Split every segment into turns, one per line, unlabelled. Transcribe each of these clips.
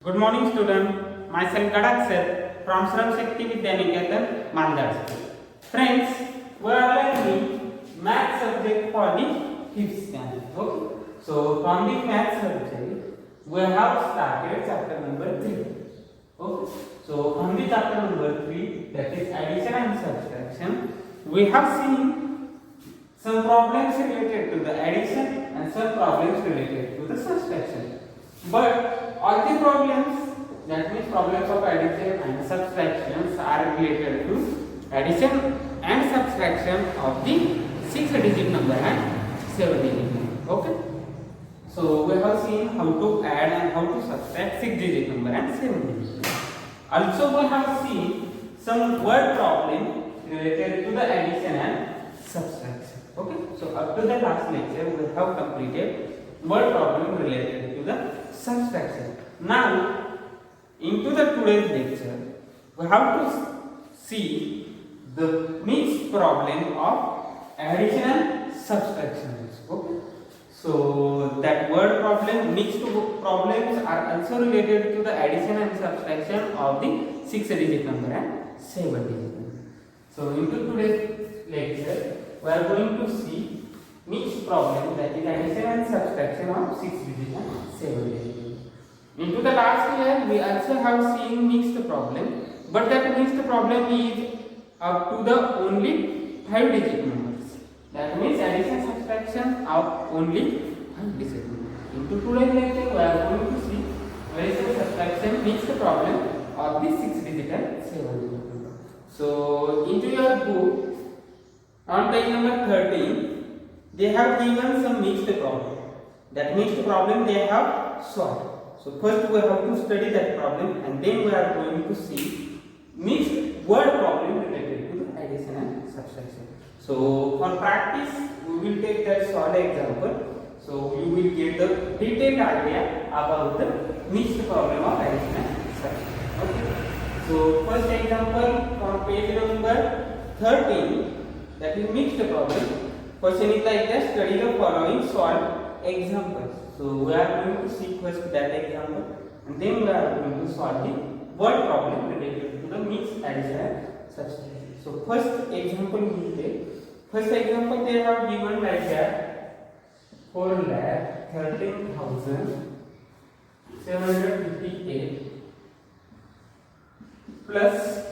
Good morning student, myself Gadak sir from Shram Shakti Vidyaniketan, Malad. Friends, we are learning math subject for the 5th standard. Okay. So from the math subject, we have started chapter number 3. Okay. So from the chapter number 3, that is addition and subtraction, we have seen some problems related to the addition and some problems related to the subtraction. But all the problems, that means problems of addition and subtractions, are related to addition and subtraction of the 6-digit number and 7-digit number. Okay. So we have seen how to add and how to subtract 6-digit number and 7-digit number. Also we have seen some word problem related to the addition and subtraction. Okay. So up to the last lecture we have completed word problem related to the subtraction. Now, into the today's lecture, we have to see the next problem of addition and subtraction. Okay. So that word problem, next two problems are also related to the addition and subtraction of the 6-digit number and 7-digit number. So into today's lecture, we are going to see next problem, that is addition and subtraction of 6-digit and 7-digit. Into the last year we also have seen mixed problem, but that mixed problem is up to the only 5-digit numbers. That means addition subtraction of only 5-digit numbers. Into today's lecture we are going to see addition subtraction mixed problem of the 6-digit and 7-digit number. So into your book on page number 13, they have given some mixed problem. That mixed problem they have solved. So first we have to study that problem and then we are going to see mixed word problem related to the addition and subtraction. So for practice we will take that solid example. So you will get the detailed idea about the mixed problem of addition and subtraction. Okay. So first example from page number 13, that is mixed problem. Question is like that: study the following solved examples. So we are going to see first that example and then we are going to solve the word problem related to the mixed addition and subtraction. So first example we will take. First example they have given like that: 4,13,758 plus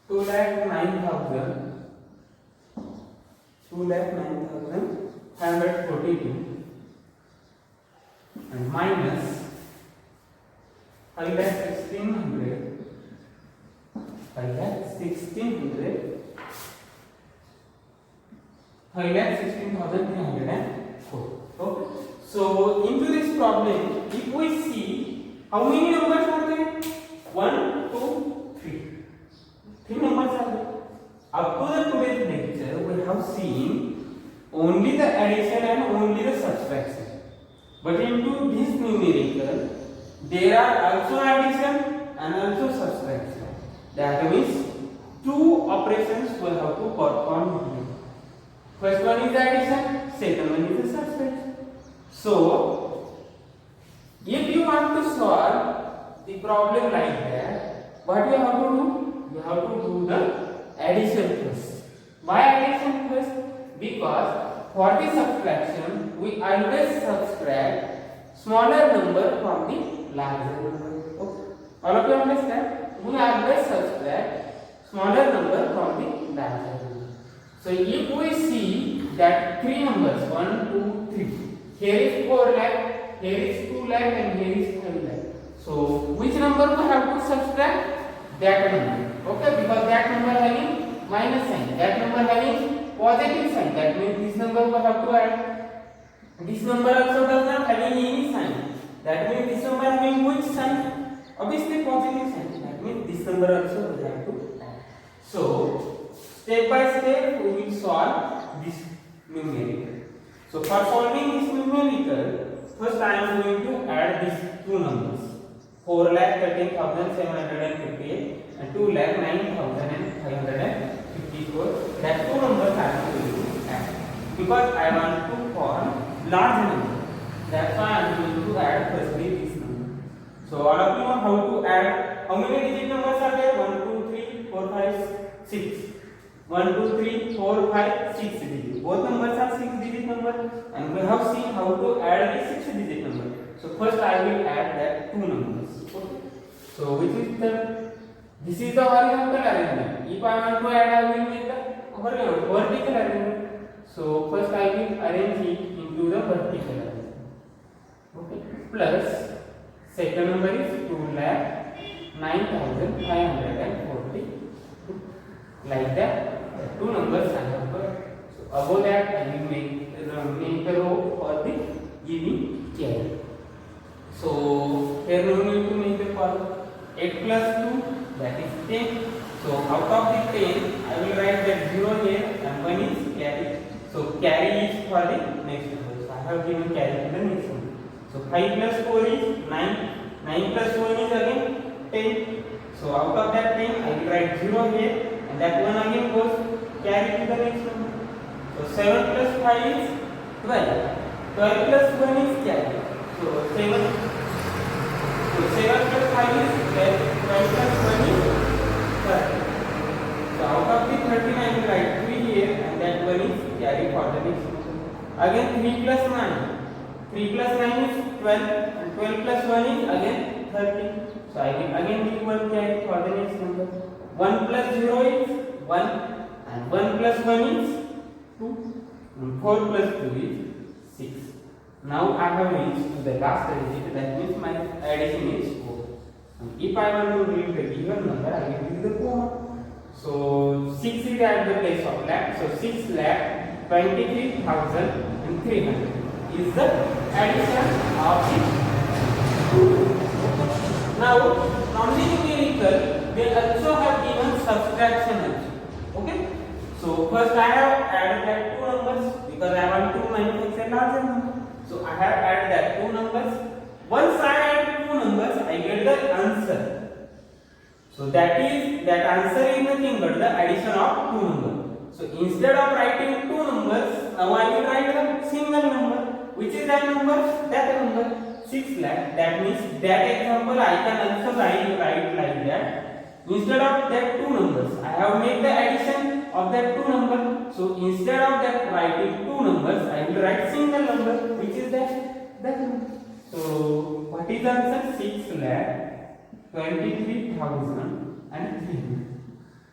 2,09,542 and minus 5,16,304. Okay. So into this problem, if we see how many numbers are there? 1, 2, 3. 3 numbers are there. Up to the today's lecture, we have seen only the addition and only the subtraction. But into this numerical, there are also addition and also subtraction. That means two operations we have to perform here. First one is addition, second one is the subtraction. So, if you want to solve the problem like that, what you have to do? You have to do the addition first. Why addition first? Because for the subtraction, we always subtract smaller number from the larger number. Okay. All of you understand? We always subtract smaller number from the larger number. So if we see that 3 numbers, 1, 2, 3, here is 4 lakh, here is 2 lakh and here is 5 lakh. So which number we have to subtract? That number. Okay, because that number having minus sign, that number having positive sign, that means this number we have to add. This number also does not having any sign, that means this number having which sign? Obviously positive sign, that means this number also we have to add. So step by step we will solve this numerical. So for solving this numerical, first I am going to add these two numbers: 4,13,758 and 2,09,554. That two numbers I am going to add because I want to form large number. That's why I am going to add firstly this number. how many digit numbers are there? 1 2 3 4 5 6. 1 2 3 4 5 6 digit. Both numbers are 6 digit number, and we have seen how to add the 6 digit number. So first I will add that two numbers. Okay. So which is the, this is the horizontal arrangement. If I want to add, I will make the vertical arrangement. So first I will arrange it into the vertical arrangement. Okay. Plus second number is 2,09,540. Like that, the two numbers I have got. So above that I will make the row for the giving carry. So here we need to make the column 8 plus 2, that is 10. So out of the 10 I will write that 0 here and 1 is carry. So carry is for the next number. So I have given carry to the next number. So 5 plus 4 is 9. 9 plus 1 is again 10. So out of that 10 I will write 0 here, and that one again goes carry to the next number. So 7 plus 5 is 12. 12 plus 1 is carry. So 7 plus 5 is 12. 12 plus 1 is 30. So out of the 13 I will write 3 here, and that one is carry for the next number. Again 3 plus 9. 3 plus 9 is 12, and 12 plus 1 is again 30. So I will again give one carry for the next number. 1 plus 0 is 1, and 1 plus 1 is 2, and 4 plus 2 is 6. Now I have reached to the last digit, that means my addition is 4. And if I want to read the given number, I will use the comma. So 6 is at the place of lakh, so 6,23,300 is the addition of the two. Now from the numerical they also have given subtraction also. Okay. So first I have added that two numbers because I want to manufacture larger number. So I have added that two numbers. Once I add two numbers, I get the answer. So that answer is nothing but the addition of two numbers. So instead of writing two numbers, now I will write a single number. Which is that number? That number 6 lakh. That means that example I can also write like that. Instead of that two numbers, I have made the addition of that two numbers. So instead of that writing two numbers, I will write single number, which is that number. So what is the answer? 6,23,300.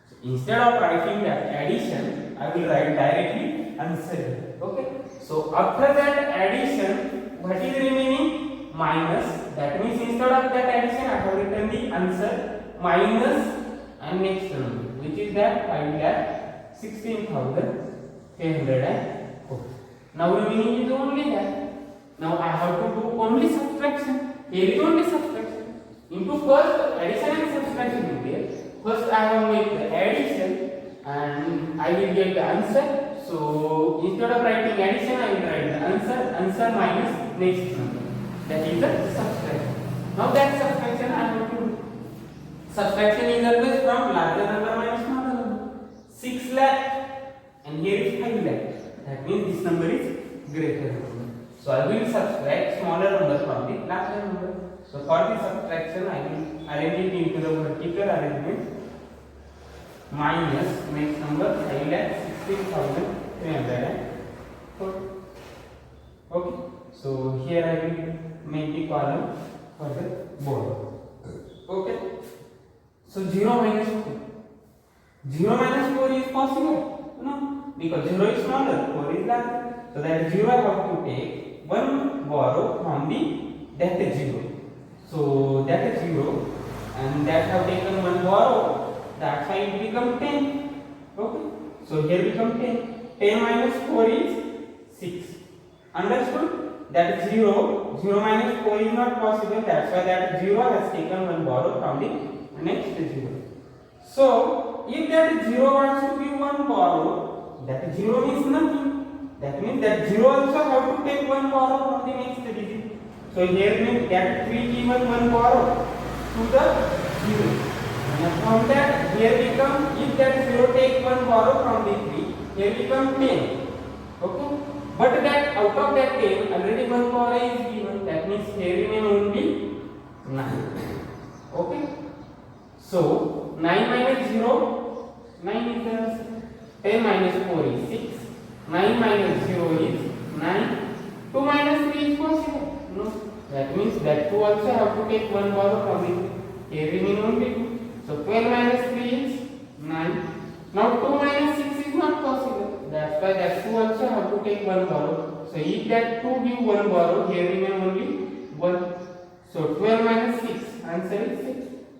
So instead of writing that addition, I will write directly answer. Okay. So after that addition, what is remaining? Minus. That means instead of that addition, I have written the answer minus and next number, which is that 5,16,304. Now remaining is only that. Now I have to do only subtraction. Here is only subtraction. Into first addition and subtraction in there. First I have made the addition and I will get the answer. So instead of writing addition, I will write the answer minus next number. That is the subtraction. Now that subtraction I have to do. Subtraction is always from larger number minus smaller number. 6 lakh and here is 5 lakh. That means this number is greater number. So I will subtract smaller number from the larger number. So for the subtraction I will arrange it into the vertical arrangement. Minus next number 5,16,304. Okay. So here I will make the column for the board. Okay. So 0 minus 4. 0 minus 4 is possible? No, because 0 is smaller, 4 is larger. So that 0 I have to take one borrow from the that 0. So that is 0 and that have taken one borrow. That's why it become 10. Okay. So here become 10. 10 minus 4 is 6. Understood? That 0 minus 4 is not possible. That's why that 0 has taken one borrow from the next 0. So if that 0 wants to be one borrow, that 0 means nothing. That means that 0 also have to take one borrow from the next digit. So here means that 3 given one borrow to the 0. And from that here become, if that 0 take one borrow from the 3, here become 10. Okay. But that out of that 10 already one borrow is given. That means here remain only 9. Okay. So 9 minus 0, 9 is the answer. 10 minus 4 is 6. 9 minus 0 is 9. 2 minus 3 is possible. No. That means that 2 also have to take 1 borrow from it. Here remain only 2. So 12 minus 3 is 9. Now 2 minus 6 is not possible. That's why that 2 also have to take 1 borrow. So if that 2 give 1 borrow, here remain only 1. So 12 minus 6, answer is 6.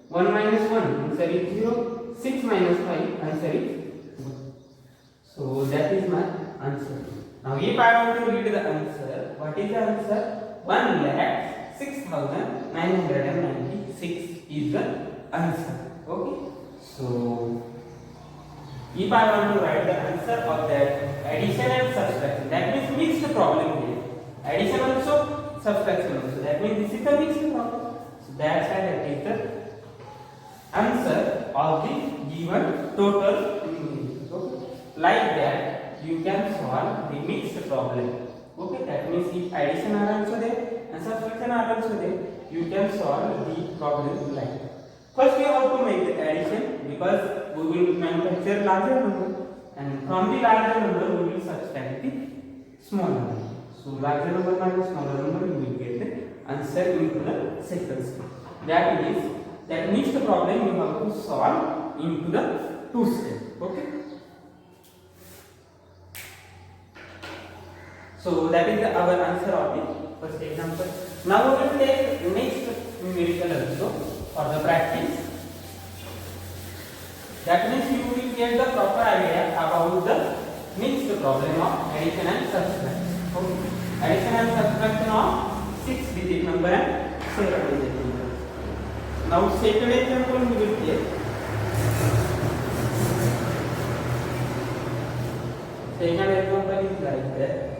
1 minus 1, answer is 0. 6 minus 5, answer is 1. So that is my answer. Now if I want to read the answer, what is the answer? 1,06,996 is the answer. Okay. So if I want to write the answer of that addition and subtraction, that means mixed problem here. Addition also, subtraction also. That means this is a mixed problem. So that's why that is the answer of the given total. Okay. Like that, you can solve the mixed problem. Okay. That means if addition are also there and subtraction are also there, you can solve the problem like that. First, we have to make the addition because we will manufacture larger number, and from the larger number we will subtract the smaller number. So larger number minus smaller number, you will get the answer into the second step. That is, that mixed problem you have to solve into the two steps. Okay. So that is our answer of the first example. Now we will take next numerical also for the practice. That means you will get the proper idea about the mixed problem of addition and subtraction. Okay. Addition and subtraction of 6-digit number and 7-digit number. Now second example we will take. Second example is like that.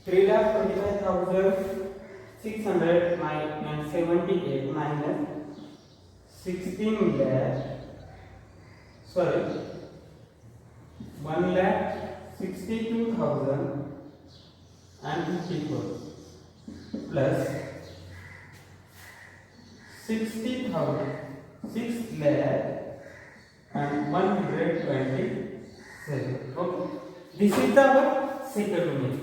3,25,678 minus 1,62,054 plus 60,000 6,127. Okay. This is the second number.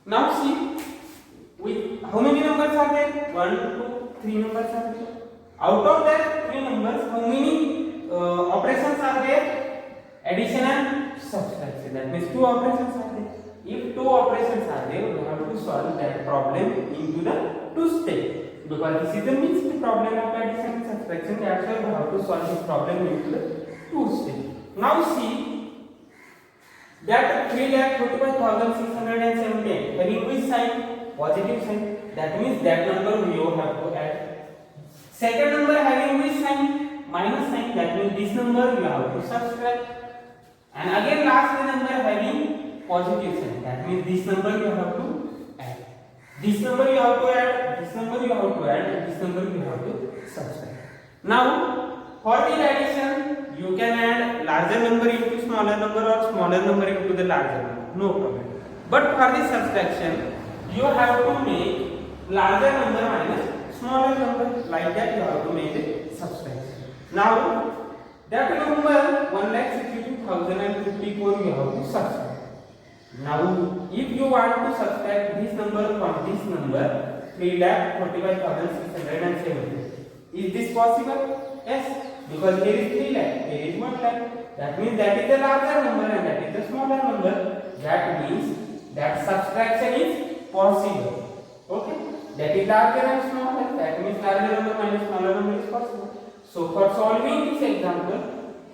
Now see, with how many numbers are there? 1, 2, 3 numbers are there. Out of that 3 numbers, how many operations are there? Addition and subtraction. That means 2 operations are there. If 2 operations are there, we have to solve that problem into the 2 steps. Because this is the mixed problem of addition and subtraction. That's why we have to solve this problem into the 2 steps. Now see, that 3,45,678 having which sign? Positive sign. That means that number we have to add. Second number having which sign? Minus sign. That means this number we have to subtract. And again last number having positive sign. That means this number you have to add. This number you have to add. This number you have to add. And this number you have to subtract. Now for the addition, you can add larger number into smaller number or smaller number into the larger number. No problem. But for the subtraction, you have to make larger number minus smaller number. Like that you have to make the subtraction. Now that number 1,62,054 you have to subtract. Now if you want to subtract this number from this number, 3,45,670, is this possible? Yes. Because here is 3 lakh, here is 1 lakh. That means that is the larger number and that is the smaller number. That means that subtraction is possible. Okay? That is larger and smaller. That means larger number minus smaller number is possible. So for solving this example,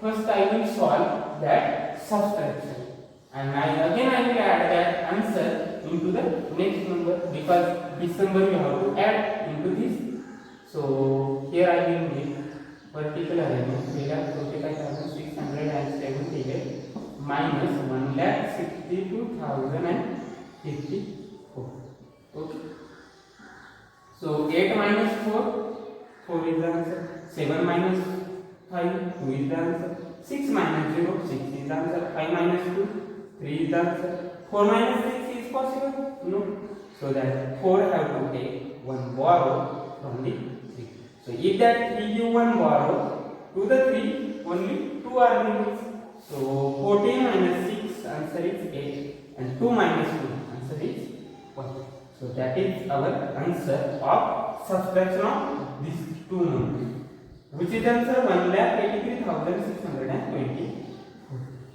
first I will solve that subtraction. And I will add that answer into the next number because this number you have to add into this. So here I will make particular arrangement. 3,45,678 minus 1,62,054. Okay. So 8 minus 4, 4 is the answer. 7 minus 5, 2 is the answer. 6 minus 0, 6 is the answer. 5 minus 2, 3 is the answer. 4 minus 6 is possible? No. So that 4 have to take 1 borrow from the 3. So if that 3 give 1 borrow to the 3, only 2 are remaining. So 14 minus 6 answer is 8 and 2 minus 2 answer is 1. So that is our answer of subtraction of these two numbers. Which is answer 1,83,620.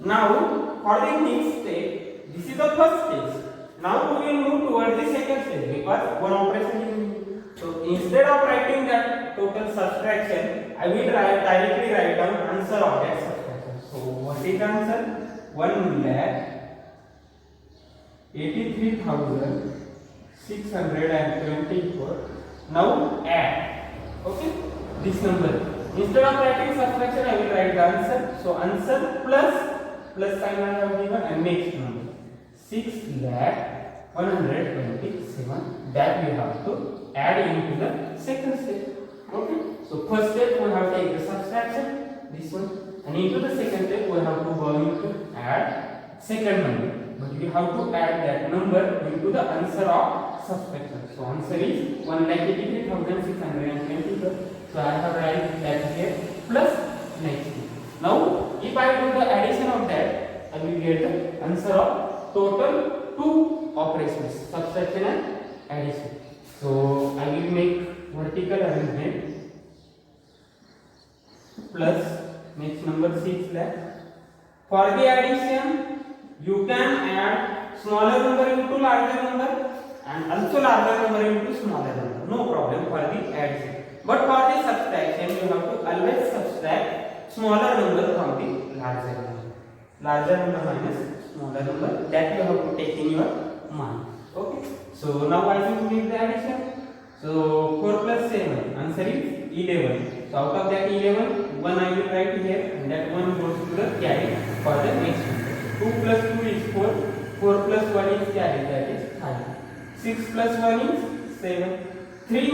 Now for the next step, this is the first stage. Now we will move towards the second stage because one operation is. So instead of writing that total subtraction, I will directly write down answer of that subtraction. So what is the answer? 1,83,624. Now add. Okay, this number. Instead of writing subtraction, I will write the answer. So answer plus sign I have given and next number 6,127 that we have to add into the second step. Okay. So first step we have to take the subtraction, this one, and into the second step we have to go into add second number. But we have to add that number into the answer of subtraction. So answer is 1,83,624. So I have write that here plus next. Now if I do the addition of that, I will get the answer of total two operations, subtraction and addition. So I will make vertical arrangement plus next number 6 lakh. For the addition, you can add smaller number into larger number and also larger number into smaller number. No problem for the addition. But for the subtraction, you have to always subtract smaller number from the larger number. Larger number minus smaller number, that you have to take in your mind. Okay. So now I will make the addition. So 4 plus 7, answer is 11. So out of that 11, 1 I will write here and that 1 goes to the carry for the next number. 2 plus 2 is 4. 4 plus 1 is carry, that is 5. 6 plus 1 is 7. 3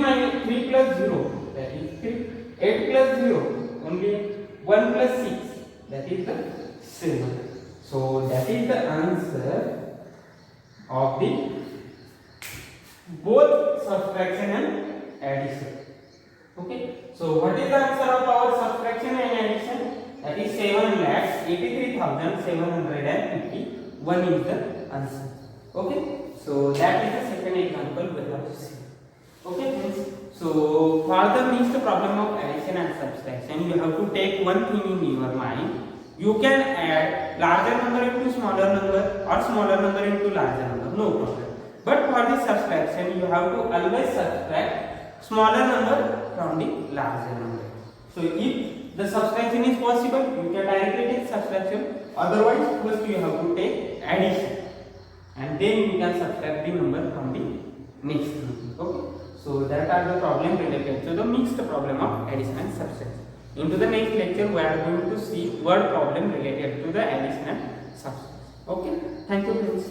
plus 0, that is 3. 8 plus 0, only 1 plus 6, that is the 7. So that is the answer of the both subtraction and addition. Okay. So what is the answer of our subtraction and addition? That is 7,83,751 is the answer. Okay. So that is the second example we have to see. Okay friends. So for the next problem of addition and subtraction, you have to take one thing in your mind. You can add larger number into smaller number or smaller number into larger number, no problem. But for the subtraction, you have to always subtract smaller number from the larger number. So if the subtraction is possible, you can directly take subtraction. Otherwise, first you have to take addition, and then you can subtract the number from the next number. Okay. So that are the problem related to the mixed problem of addition and subtraction. Into the next lecture, we are going to see word problem related to the addition and subtraction. Okay. Thank you friends.